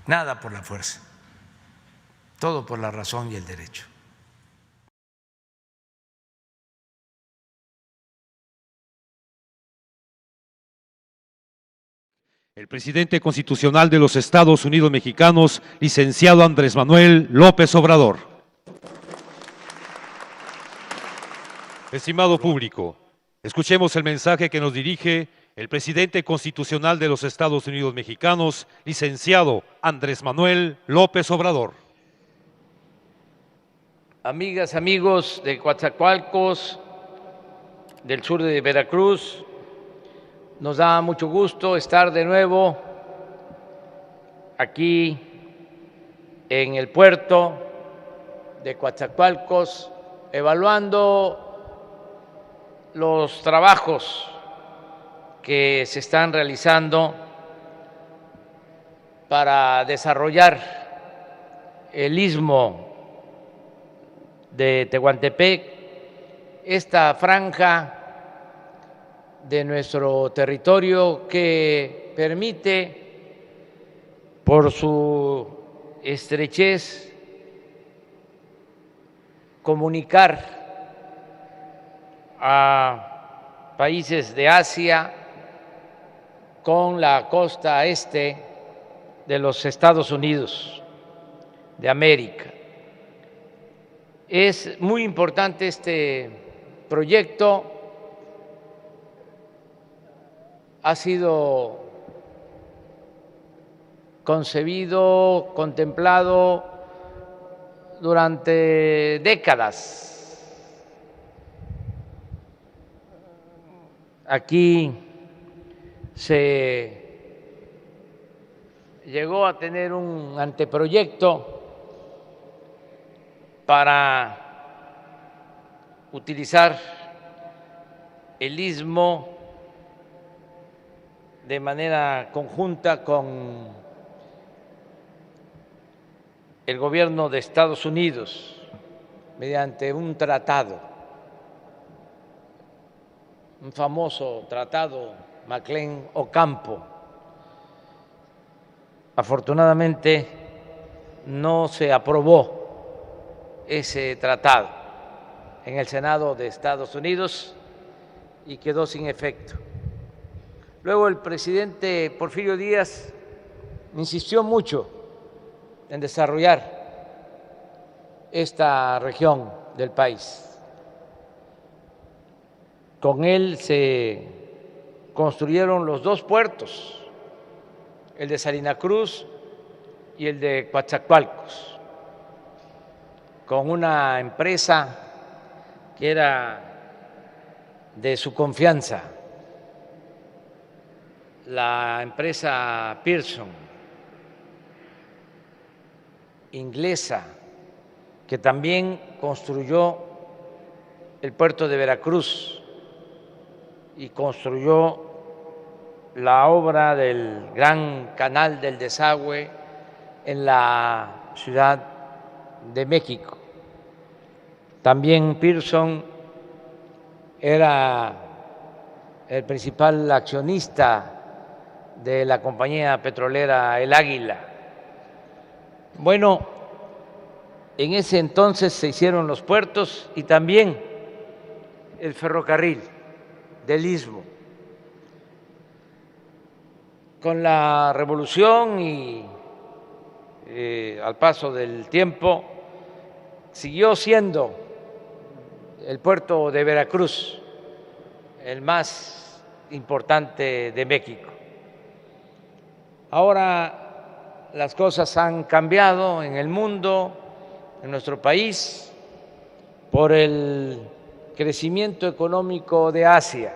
Nada por la fuerza, todo por la razón y el derecho. El presidente constitucional de los Estados Unidos mexicanos, licenciado Andrés Manuel López Obrador. Estimado público, escuchemos el mensaje que nos dirige el presidente constitucional de los Estados Unidos mexicanos, licenciado Andrés Manuel López Obrador. Amigas, amigos de Coatzacoalcos, del sur de Veracruz, nos da mucho gusto estar de nuevo aquí en el puerto de Coatzacoalcos, evaluando los trabajos que se están realizando para desarrollar el istmo de Tehuantepec, esta franja de nuestro territorio que permite, por su estrechez, comunicar a países de Asia con la costa este de los Estados Unidos de América. Es muy importante este proyecto. Ha sido concebido, contemplado durante décadas. Aquí se llegó a tener un anteproyecto para utilizar el istmo de manera conjunta con el gobierno de Estados Unidos mediante un tratado, un famoso tratado McLean-Ocampo. Afortunadamente no se aprobó ese tratado en el Senado de Estados Unidos y quedó sin efecto. Luego el presidente Porfirio Díaz insistió mucho en desarrollar esta región del país. Con él se construyeron los dos puertos, el de Salina Cruz y el de Coatzacoalcos, con una empresa que era de su confianza, la empresa Pearson, inglesa, que también construyó el puerto de Veracruz y construyó la obra del gran canal del desagüe en la Ciudad de México. También Pearson era el principal accionista de la compañía petrolera El Águila. Bueno, en ese entonces se hicieron los puertos y también el ferrocarril del Istmo. Con la revolución y al paso del tiempo siguió siendo el puerto de Veracruz el más importante de México. Ahora las cosas han cambiado en el mundo, en nuestro país, por el crecimiento económico de Asia,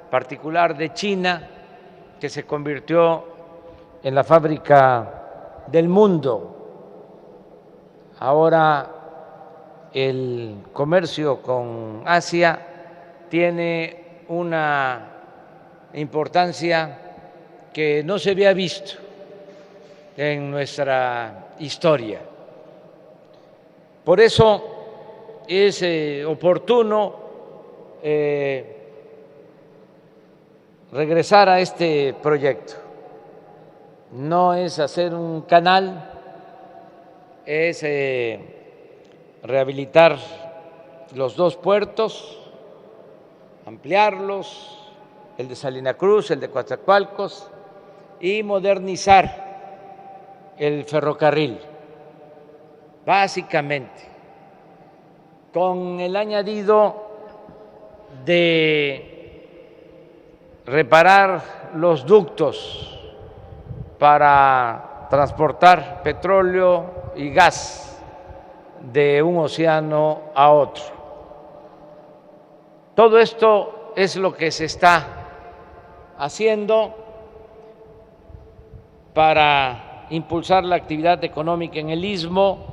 en particular de China, que se convirtió en la fábrica del mundo. Ahora el comercio con Asia tiene una importancia que no se había visto en nuestra historia. Por eso es oportuno regresar a este proyecto no es hacer un canal, es rehabilitar los dos puertos, ampliarlos, el de Salina Cruz, el de Coatzacoalcos, y modernizar el ferrocarril, básicamente, con el añadido de reparar los ductos para transportar petróleo y gas de un océano a otro. Todo esto es lo que se está haciendo para impulsar la actividad económica en el Istmo,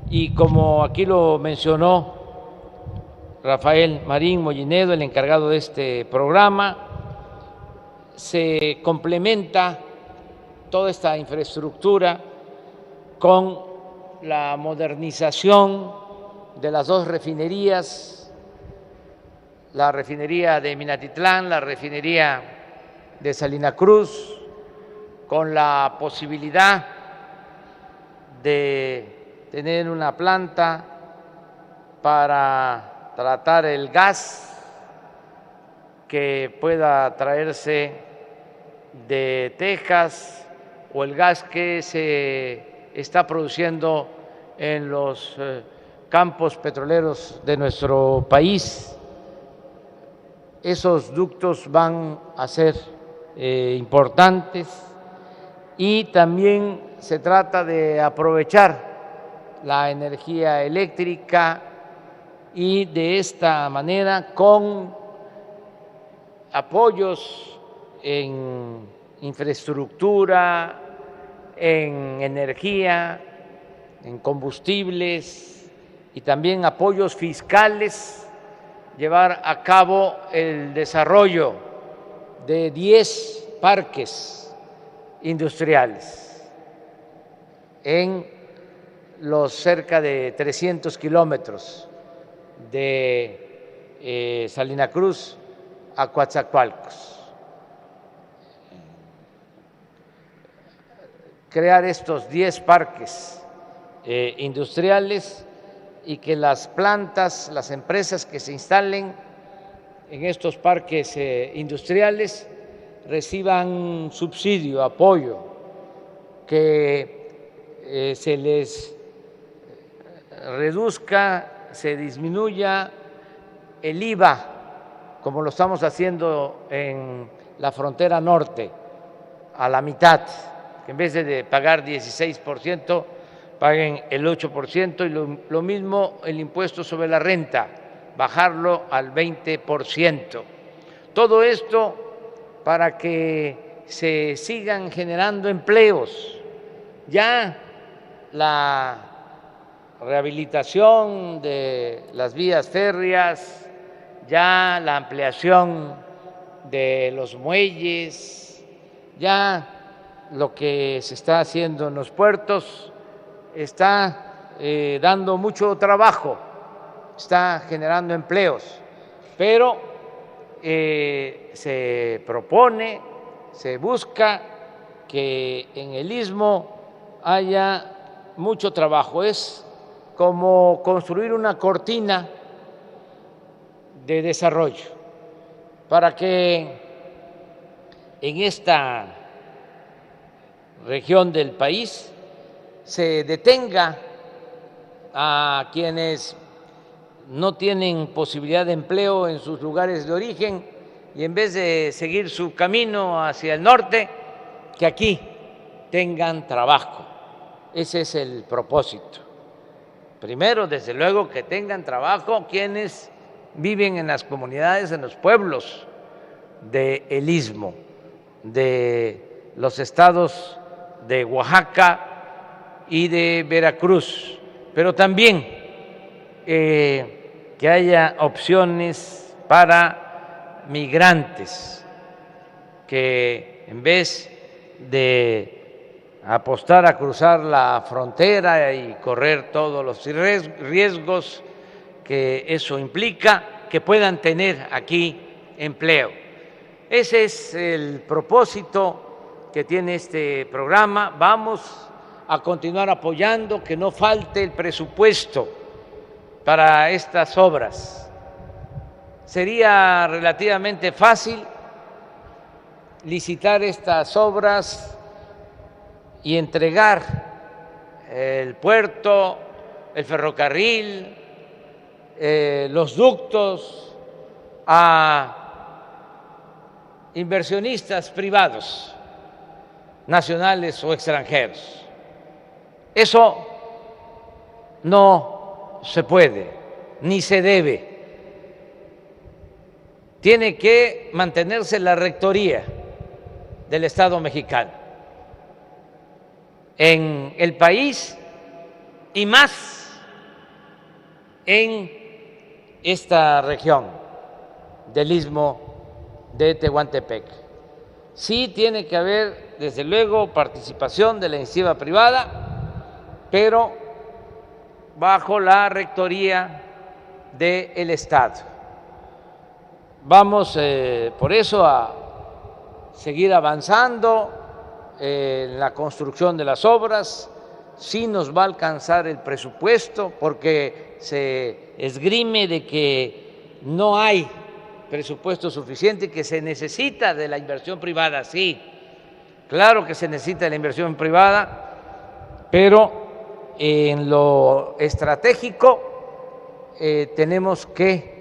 y como aquí lo mencionó Rafael Marín Mollinedo, el encargado de este programa, se complementa toda esta infraestructura con la modernización de las dos refinerías, la refinería de Minatitlán, la refinería de Salina Cruz, con la posibilidad de tener una planta para tratar el gas que pueda traerse de Texas o el gas que se está produciendo en los campos petroleros de nuestro país. Esos ductos van a ser importantes, y también se trata de aprovechar la energía eléctrica, y de esta manera, con apoyos en infraestructura, en energía, en combustibles y también apoyos fiscales, llevar a cabo el desarrollo de 10 parques industriales en los cerca de 300 kilómetros de Salina Cruz a Coatzacoalcos. Crear estos 10 parques industriales, y que las plantas, las empresas que se instalen en estos parques industriales reciban subsidio, apoyo, que se les reduzca, se disminuya el IVA, como lo estamos haciendo en la frontera norte, a la mitad, que en vez de pagar 16%, paguen el 8%, y lo mismo el impuesto sobre la renta, bajarlo al 20%. Todo esto para que se sigan generando empleos. Ya la rehabilitación de las vías férreas, ya la ampliación de los muelles, ya lo que se está haciendo en los puertos está dando mucho trabajo, está generando empleos, pero se propone, se busca que en el Istmo haya mucho trabajo. Es como construir una cortina de desarrollo para que en esta región del país se detenga a quienes no tienen posibilidad de empleo en sus lugares de origen, y en vez de seguir su camino hacia el norte, que aquí tengan trabajo. Ese es el propósito. Primero, desde luego, que tengan trabajo quienes viven en las comunidades, en los pueblos del Istmo, de los estados de Oaxaca y de Veracruz, pero también que haya opciones para migrantes que, en vez de apostar a cruzar la frontera y correr todos los riesgos que eso implica, que puedan tener aquí empleo. Ese es el propósito que tiene este programa. Vamos a continuar apoyando, que no falte el presupuesto para estas obras. Sería relativamente fácil licitar estas obras y entregar el puerto, el ferrocarril, los ductos a inversionistas privados, nacionales o extranjeros. Eso no se puede, ni se debe. Tiene que mantenerse la rectoría del Estado mexicano en el país y más en esta región del Istmo de Tehuantepec. Sí tiene que haber, desde luego, participación de la iniciativa privada, pero bajo la rectoría del Estado. Vamos por eso a seguir avanzando en la construcción de las obras. Sí nos va a alcanzar el presupuesto porque se esgrime de que no hay presupuesto suficiente y que se necesita de la inversión privada. Sí, claro que se necesita de la inversión privada, pero en lo estratégico tenemos que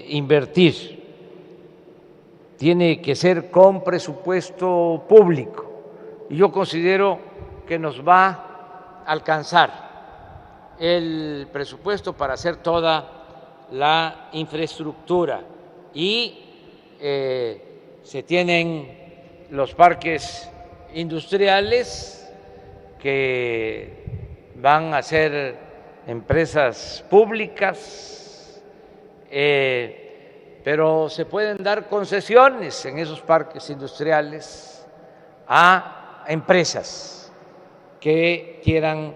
invertir. Tiene que ser con presupuesto público y yo considero que nos va a alcanzar el presupuesto para hacer toda la infraestructura y se tienen los parques industriales que van a ser empresas públicas, pero se pueden dar concesiones en esos parques industriales a empresas que quieran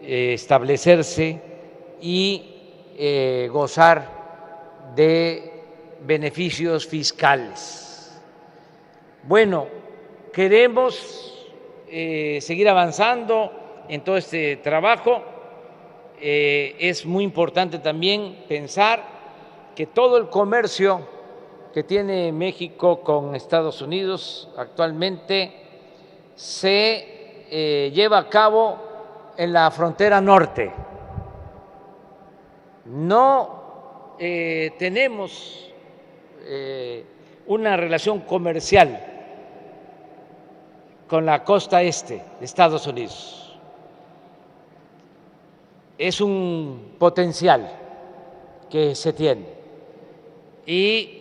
establecerse y gozar de beneficios fiscales. Bueno, queremos seguir avanzando en todo este trabajo. Es muy importante también pensar que todo el comercio que tiene México con Estados Unidos actualmente se lleva a cabo en la frontera norte. No tenemos una relación comercial con la costa este de Estados Unidos. Es un potencial que se tiene y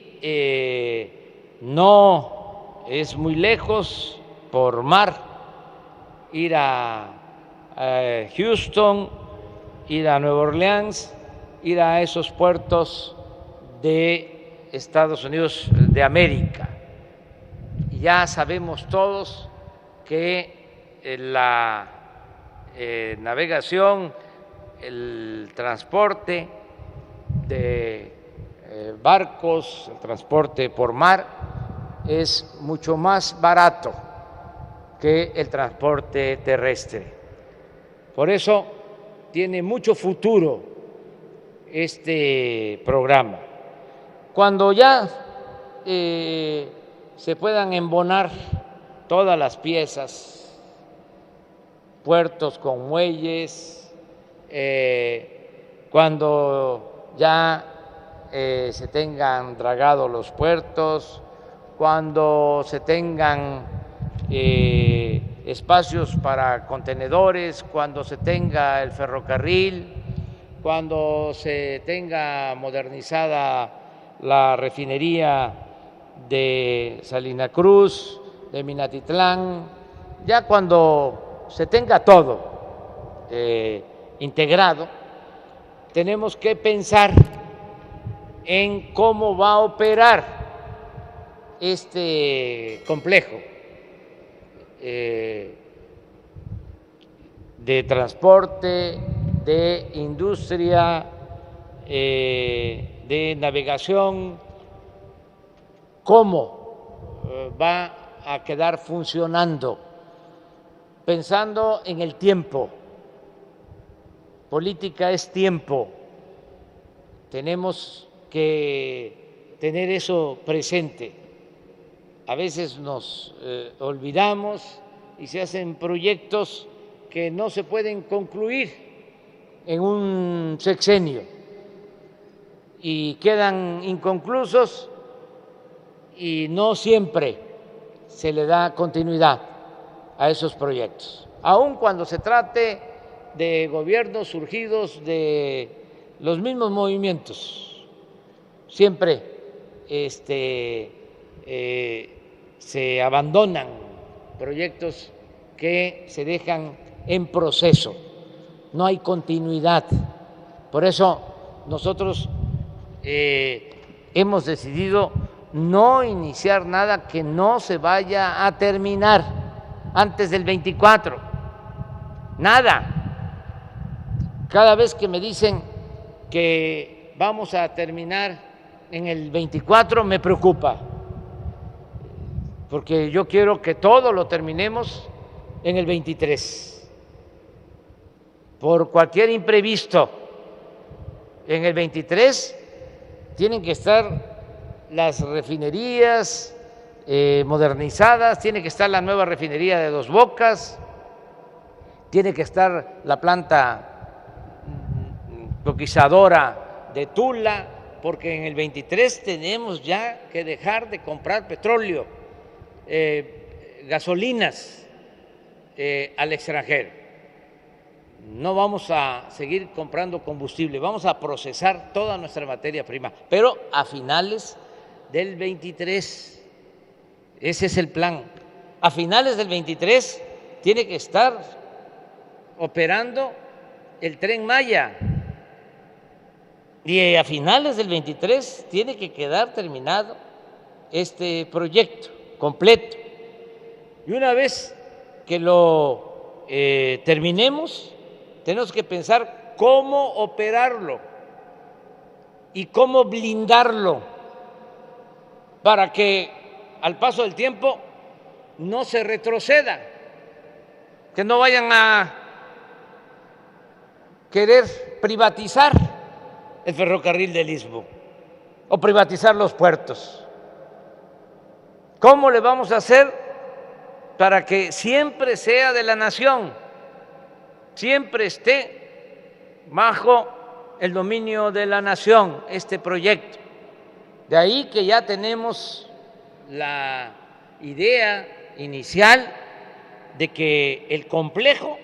no es muy lejos por mar ir a Houston, ir a Nueva Orleans, ir a esos puertos de Estados Unidos de América. Y ya sabemos todos que la navegación, el transporte de barcos, el transporte por mar es mucho más barato que el transporte terrestre. Por eso tiene mucho futuro este programa. Cuando ya se puedan embonar todas las piezas, puertos con muelles, cuando ya se tengan dragados los puertos, cuando se tengan espacios para contenedores, cuando se tenga el ferrocarril, cuando se tenga modernizada la refinería de Salina Cruz, de Minatitlán, ya cuando se tenga todo integrado, tenemos que pensar en cómo va a operar este complejo de transporte, de industria, de navegación, cómo va a quedar funcionando, pensando en el tiempo. Política es tiempo. Tenemos que tener eso presente. A veces nos olvidamos y se hacen proyectos que no se pueden concluir en un sexenio y quedan inconclusos y no siempre se le da continuidad a esos proyectos, aun cuando se trate de gobiernos surgidos de los mismos movimientos. Siempre se abandonan proyectos que se dejan en proceso, no hay continuidad. Por eso nosotros hemos decidido no iniciar nada que no se vaya a terminar antes del 24, nada. Cada vez que me dicen que vamos a terminar en el 24 me preocupa, porque yo quiero que todo lo terminemos en el 23. Por cualquier imprevisto, en el 23 tienen que estar las refinerías modernizadas, tiene que estar la nueva refinería de Dos Bocas, tiene que estar la planta coquizadora de Tula, porque en el 23 tenemos ya que dejar de comprar petróleo, gasolinas al extranjero. No vamos a seguir comprando combustible, vamos a procesar toda nuestra materia prima, pero a finales del 23, ese es el plan. A finales del 23 tiene que estar operando el Tren Maya y a finales del 23 tiene que quedar terminado este proyecto completo. Y una vez que lo terminemos, tenemos que pensar cómo operarlo y cómo blindarlo para que al paso del tiempo no se retroceda, que no vayan a querer privatizar el ferrocarril del Istmo o privatizar los puertos. ¿Cómo le vamos a hacer para que siempre sea de la nación, siempre esté bajo el dominio de la nación este proyecto? De ahí que ya tenemos la idea inicial de que el complejo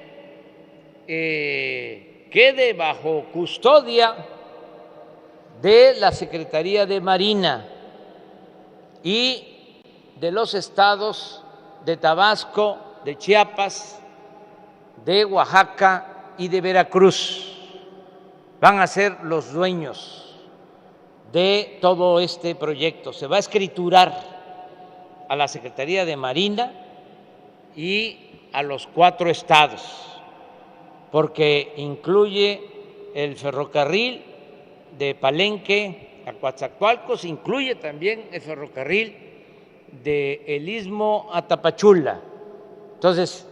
quede bajo custodia de la Secretaría de Marina y de los estados de Tabasco, de Chiapas, de Oaxaca y de Veracruz. Van a ser los dueños de todo este proyecto. Se va a escriturar a la Secretaría de Marina y a los 4 estados, porque incluye el ferrocarril de Palenque a Coatzacoalcos, incluye también el ferrocarril del Istmo a Tapachula. Entonces,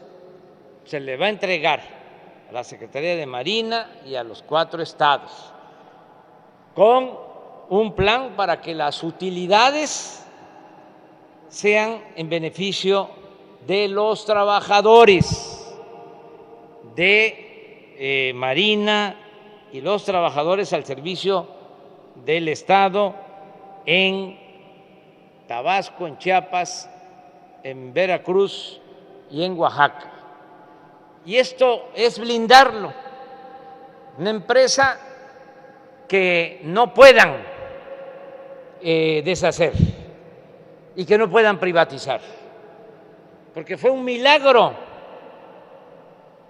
se le va a entregar a la Secretaría de Marina y a los 4 estados con un plan para que las utilidades sean en beneficio de los trabajadores de Marina y los trabajadores al servicio del Estado en Tabasco, en Chiapas, en Veracruz y en Oaxaca. Y esto es blindarlo. Una empresa que no puedan deshacer y que no puedan privatizar, porque fue un milagro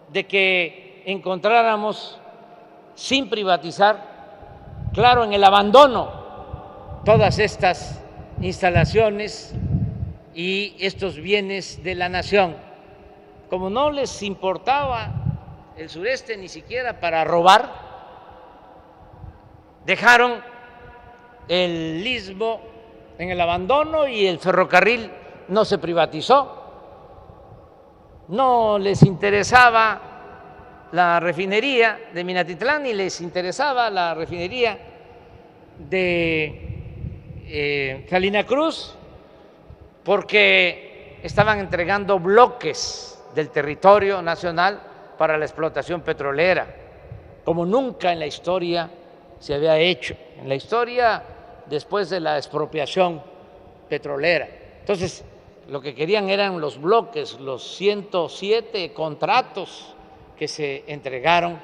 de que encontráramos sin privatizar, claro, en el abandono, todas estas instalaciones y estos bienes de la nación. Como no les importaba el sureste ni siquiera para robar, dejaron el Istmo en el abandono y el ferrocarril no se privatizó. No les interesaba la refinería de Minatitlán ni les interesaba la refinería de Salina Cruz, porque estaban entregando bloques del territorio nacional para la explotación petrolera, como nunca en la historia se había hecho, en la historia después de la expropiación petrolera. Entonces, lo que querían eran los bloques, los 107 contratos que se entregaron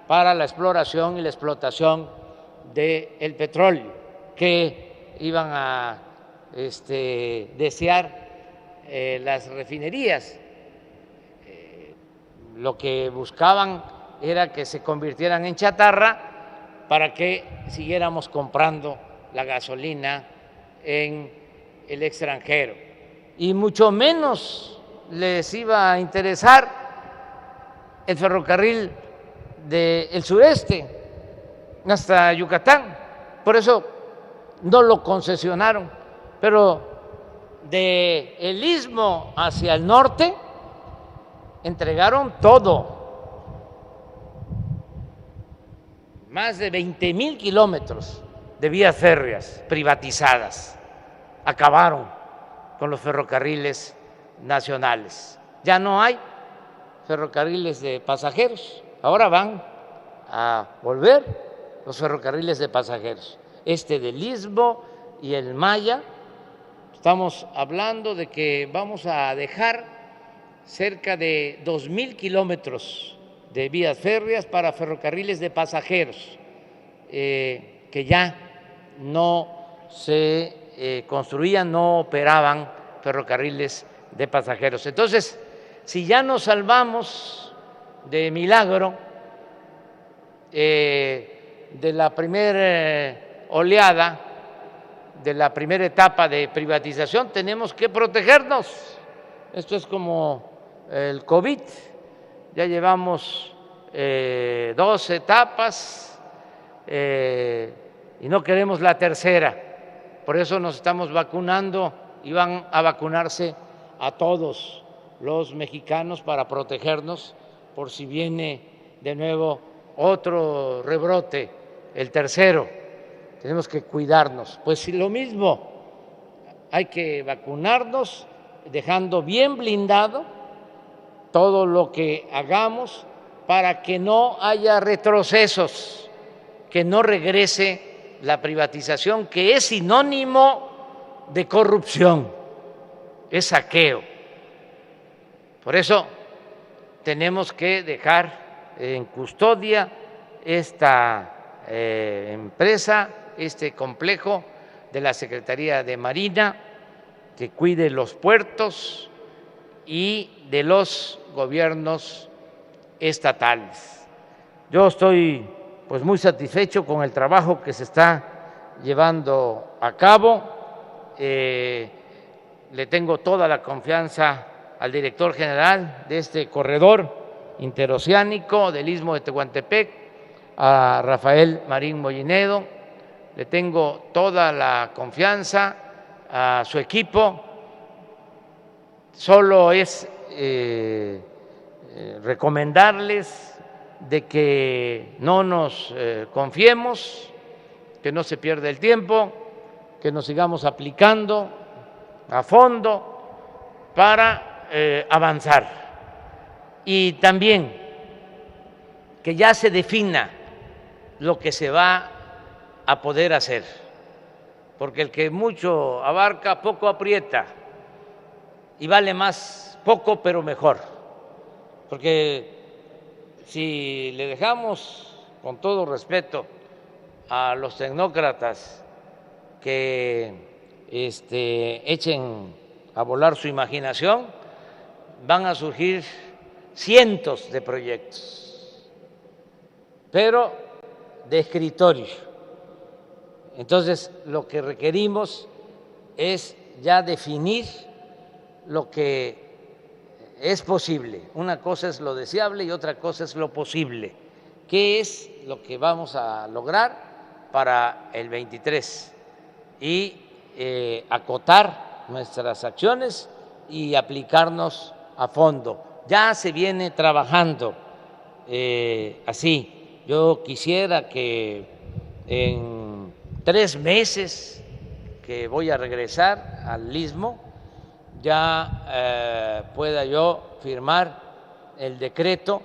para la exploración y la explotación del petróleo, que iban a desear las refinerías. Lo que buscaban era que se convirtieran en chatarra para que siguiéramos comprando la gasolina en el extranjero. Y mucho menos les iba a interesar el ferrocarril del sureste hasta Yucatán. Por eso no lo concesionaron, pero del istmo hacia el norte entregaron todo. Más de 20,000 kilómetros de vías férreas privatizadas. Acabaron con los ferrocarriles nacionales. Ya no hay ferrocarriles de pasajeros. Ahora van a volver los ferrocarriles de pasajeros. Del Istmo y el Maya, estamos hablando de que vamos a dejar cerca de 2,000 kilómetros de vías férreas para ferrocarriles de pasajeros, que ya no se construían, no operaban ferrocarriles de pasajeros. Entonces, si ya nos salvamos de milagro de la primera oleada, de la primera etapa de privatización, tenemos que protegernos. Esto es como el COVID, ya llevamos 2 etapas y no queremos la tercera. Por eso nos estamos vacunando y van a vacunarse a todos los mexicanos para protegernos por si viene de nuevo otro rebrote, el tercero. Tenemos que cuidarnos. Pues sí, lo mismo, hay que vacunarnos dejando bien blindado todo lo que hagamos para que no haya retrocesos, que no regrese la privatización, que es sinónimo de corrupción, es saqueo. Por eso tenemos que dejar en custodia esta empresa, este complejo de la Secretaría de Marina, que cuide los puertos y de los gobiernos estatales. Yo estoy pues muy satisfecho con el trabajo que se está llevando a cabo. Le tengo toda la confianza al director general de este corredor interoceánico del Istmo de Tehuantepec, a Rafael Marín Mollinedo. Le tengo toda la confianza a su equipo. Solo es recomendarles de que no nos confiemos, que no se pierda el tiempo, que nos sigamos aplicando a fondo para avanzar. Y también que ya se defina lo que se va a poder hacer, porque el que mucho abarca, poco aprieta, y vale más poco pero mejor, porque si le dejamos, con todo respeto, a los tecnócratas que echen a volar su imaginación, van a surgir cientos de proyectos, pero de escritorio. Entonces, lo que requerimos es ya definir lo que es posible. Una cosa es lo deseable y otra cosa es lo posible. ¿Qué es lo que vamos a lograr para el 23? Y acotar nuestras acciones y aplicarnos a fondo. Ya se viene trabajando así. Yo quisiera que en 3 meses que voy a regresar al Istmo ya pueda yo firmar el decreto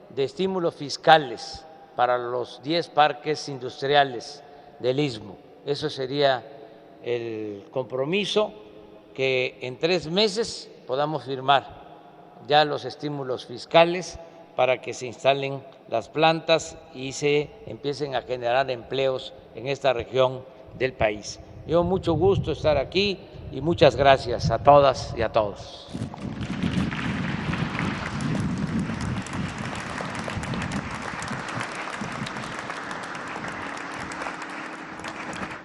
de estímulos fiscales para los 10 parques industriales del Istmo. Eso sería el compromiso, que en 3 meses podamos firmar ya los estímulos fiscales para que se instalen las plantas y se empiecen a generar empleos en esta región del país. Yo mucho gusto estar aquí y muchas gracias a todas y a todos.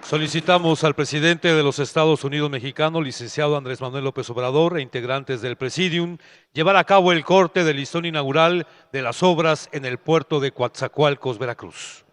Solicitamos al presidente de los Estados Unidos mexicanos, licenciado Andrés Manuel López Obrador, e integrantes del Presidium, llevar a cabo el corte del listón inaugural de las obras en el puerto de Coatzacoalcos, Veracruz.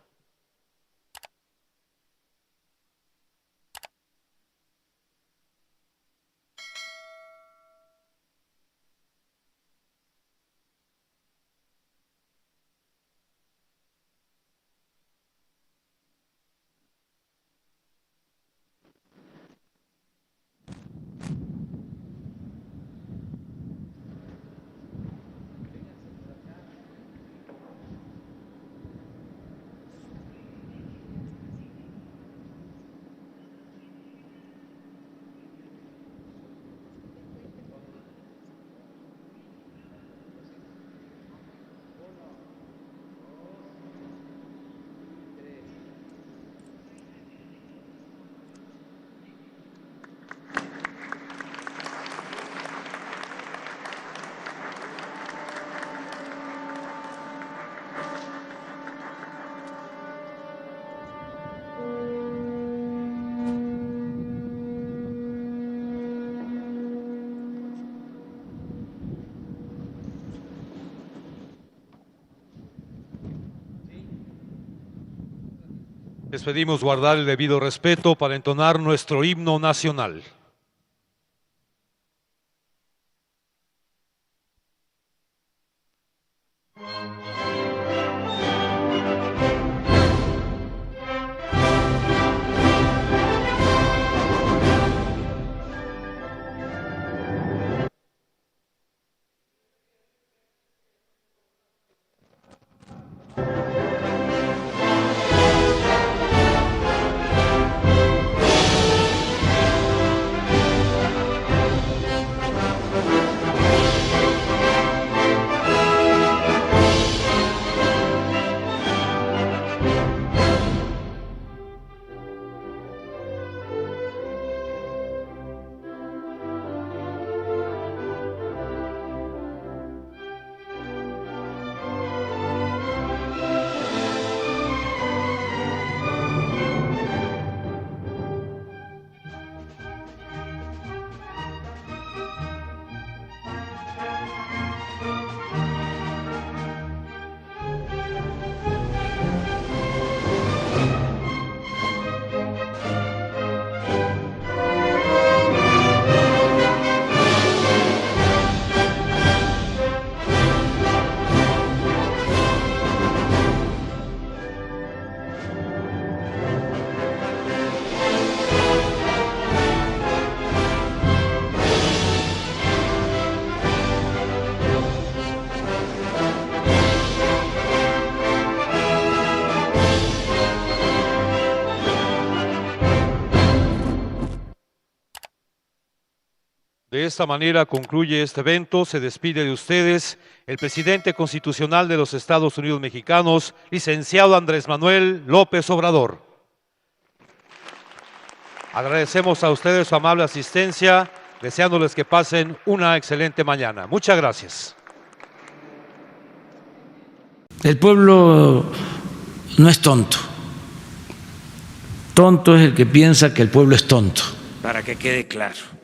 Les pedimos guardar el debido respeto para entonar nuestro himno nacional. De esta manera concluye este evento. Se despide de ustedes el presidente constitucional de los Estados Unidos mexicanos, licenciado Andrés Manuel López Obrador. Agradecemos a ustedes su amable asistencia, deseándoles que pasen una excelente mañana. Muchas gracias. El pueblo no es tonto. Tonto es el que piensa que el pueblo es tonto, para que quede claro.